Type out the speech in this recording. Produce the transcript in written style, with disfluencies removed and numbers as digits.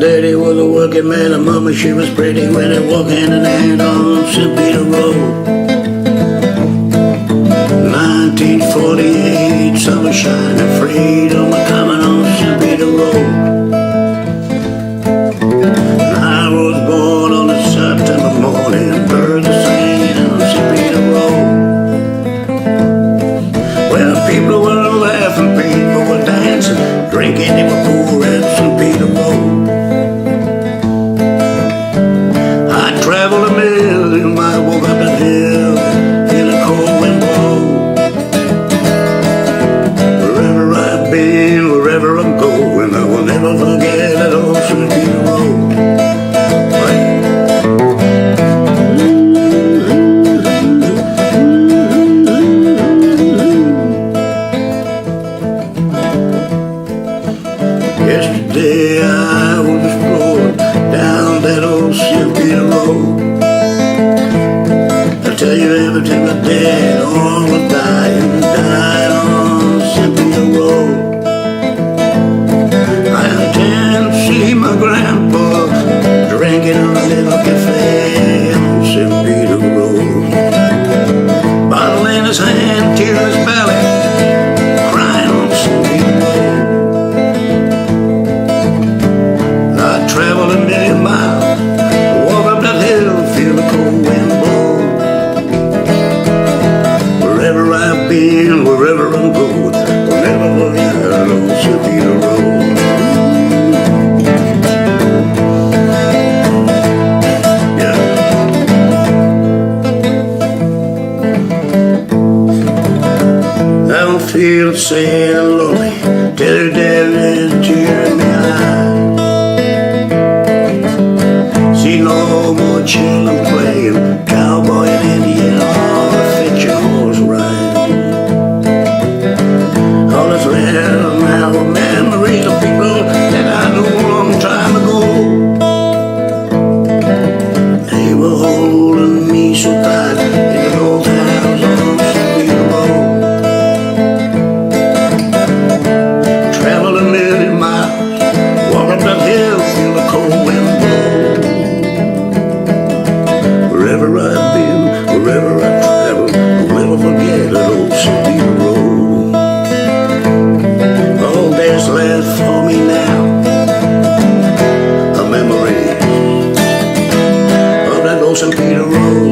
daddy was a working man, and mama, she was pretty when they walked hand in hand on St Pieter Road. 1948, summer shining freedom coming on St Pieter Road. I was born on a September morning, birds are singing on St Pieter Road. Well, people were laughing, people were dancing, drinking, they were poor at St Pieter Road. I traveled a million miles, walk up that hill, feel the cold wind blow. Wherever I've been, wherever I'm going, I will never forget that old St Pieter Road. Yesterday I was exploring down that old St Pieter Road. I tell you everything my dad on was dying, died on St Pieter Road. I intend to see my grandpa drinking in a little cafe on St Pieter Road. Bottle in his hand, tear in his belly, crying on St Pieter Road. Travel a million miles, walk up that hill, feel the cold wind blow. Wherever I've been, wherever I'm going, I'll never forget that old St Pieter Road. Yeah. I don't feel sad and lonely, tell your dad is tearing me eyes. See no more children playing cowboy and Indian or fit your horse ride. All that's left now are memories of people that I knew a long time ago. They were holding me so tight in the old house on St Pieter Road. Travel a million miles, walk up that hill, feel the cold wind blow. Wherever I've been, wherever I've traveled, I'll never forget that old St Pieter Road. All there's left for me now are memories of that old St Pieter Road.